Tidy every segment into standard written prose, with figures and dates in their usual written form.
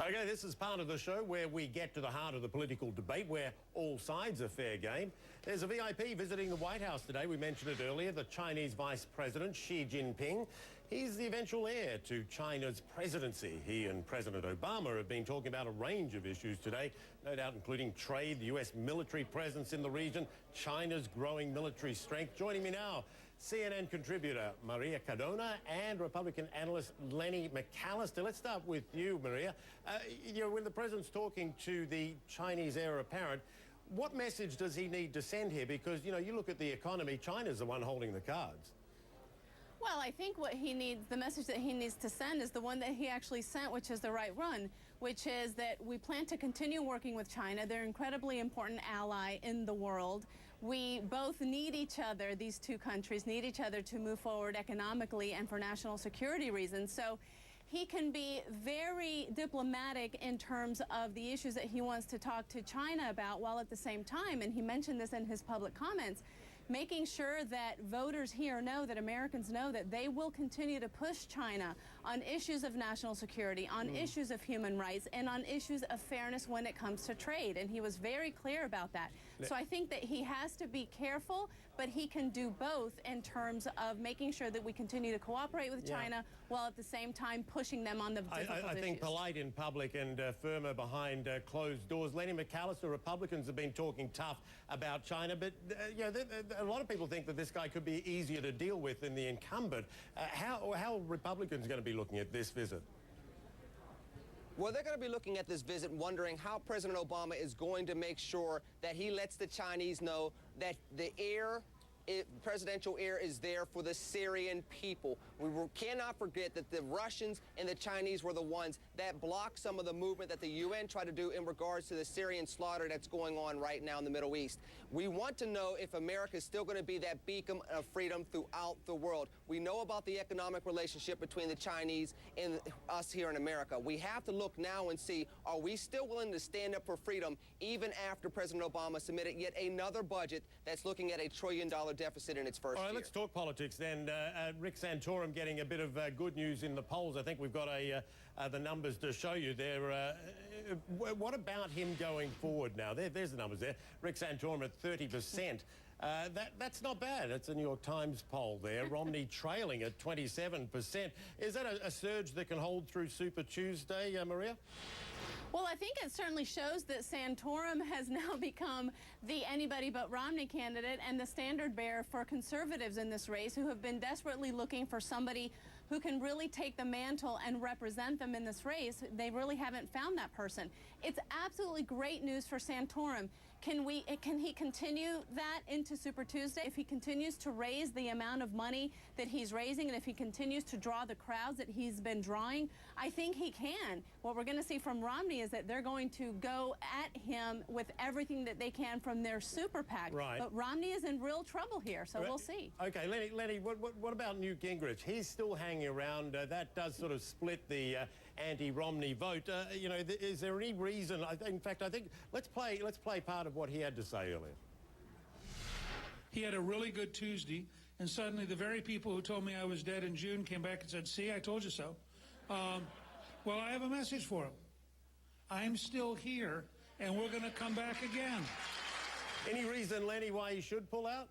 Okay, this is part of the show where we get to the heart of the political debate, where all sides are fair game. There's a VIP visiting the White House today. We mentioned it earlier, the Chinese Vice President Xi Jinping. He's the eventual heir to China's presidency. He and President Obama have been talking about a range of issues today, no doubt including trade, the US military presence in the region, China's growing military strength. Joining me now, CNN contributor Maria Cardona and Republican analyst Lenny McAllister. Let's start with you, Maria. When the president's talking to the Chinese heir apparent, what message does he need to send here? Because, you look at the economy, China's the one holding the cards. Well, I think what he needs, the message that he needs to send is the one that he actually sent, which is the right one, which is that we plan to continue working with China. They're an incredibly important ally in the world. We both need each other, these two countries need each other to move forward economically and for national security reasons. So he can be very diplomatic in terms of the issues that he wants to talk to China about, while at the same time, and he mentioned this in his public comments, making sure that voters here know, that Americans know, that they will continue to push China on issues of national security, on issues of human rights, and on issues of fairness when it comes to trade. And he was very clear about that. So I think that he has to be careful, but he can do both in terms of making sure that we continue to cooperate with China while at the same time pushing them on the difficult issues. I think polite in public and firmer behind closed doors. Lenny McAllister, Republicans have been talking tough about China, but a lot of people think that this guy could be easier to deal with than the incumbent. How are Republicans going to be looking at this visit? Well, they're going to be looking at this visit wondering how President Obama is going to make sure that he lets the Chinese know that the presidential heir is there for the Syrian people. We cannot forget that the Russians and the Chinese were the ones that blocked some of the movement that the UN tried to do in regards to the Syrian slaughter that's going on right now in the Middle East. We want to know if America is still going to be that beacon of freedom throughout the world. We know about the economic relationship between the Chinese and us here in America. We have to look now and see, are we still willing to stand up for freedom even after President Obama submitted yet another budget that's looking at $1 trillion deficit in its first year. All right, let's talk politics then. Rick Santorum getting a bit of good news in the polls. I think we've got the numbers to show you there. What about him going forward now? There's the numbers there. Rick Santorum at 30%. That's not bad. That's a New York Times poll there. Romney trailing at 27%. Is that a surge that can hold through Super Tuesday, Maria? Well, I think it certainly shows that Santorum has now become the anybody but Romney candidate and the standard bearer for conservatives in this race, who have been desperately looking for somebody who can really take the mantle and represent them in this race. They really haven't found that person. It's absolutely great news for Santorum. Can he continue that into Super Tuesday? If he continues to raise the amount of money that he's raising, and if he continues to draw the crowds that he's been drawing, I think he can. What we're going to see from Romney is that they're going to go at him with everything that they can from their super PAC. Right. But Romney is in real trouble here, so we'll see. Okay, Lenny, what about Newt Gingrich? He's still hanging around. That does sort of split the anti-Romney vote. Is there any reason? In fact, I think let's play part of what he had to say earlier. He had a really good Tuesday, and suddenly the very people who told me I was dead in June came back and said, "See, I told you so." Well, I have a message for him. I'm still here, and we're going to come back again. Any reason, Lenny, why he should pull out?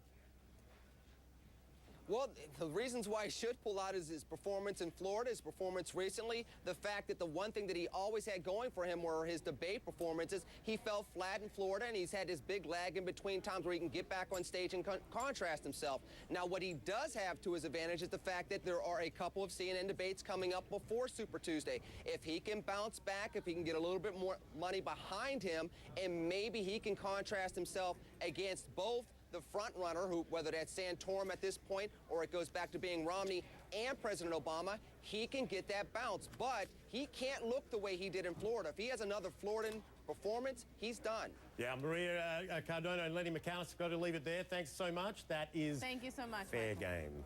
Well, the reasons why he should pull out is his performance in Florida, his performance recently, the fact that the one thing that he always had going for him were his debate performances. He fell flat in Florida, and he's had this big lag in between times where he can get back on stage and contrast himself. Now, what he does have to his advantage is the fact that there are a couple of CNN debates coming up before Super Tuesday. If he can bounce back, if he can get a little bit more money behind him, and maybe he can contrast himself against both the front runner, who, whether that's Santorum at this point or it goes back to being Romney, and President Obama, he can get that bounce. But he can't look the way he did in Florida. If he has another Floridan performance, he's done. Yeah, Maria Cardona and Lenny McAllister, got to leave it there. Thanks so much. That is Thank you so much, fair Michael. game.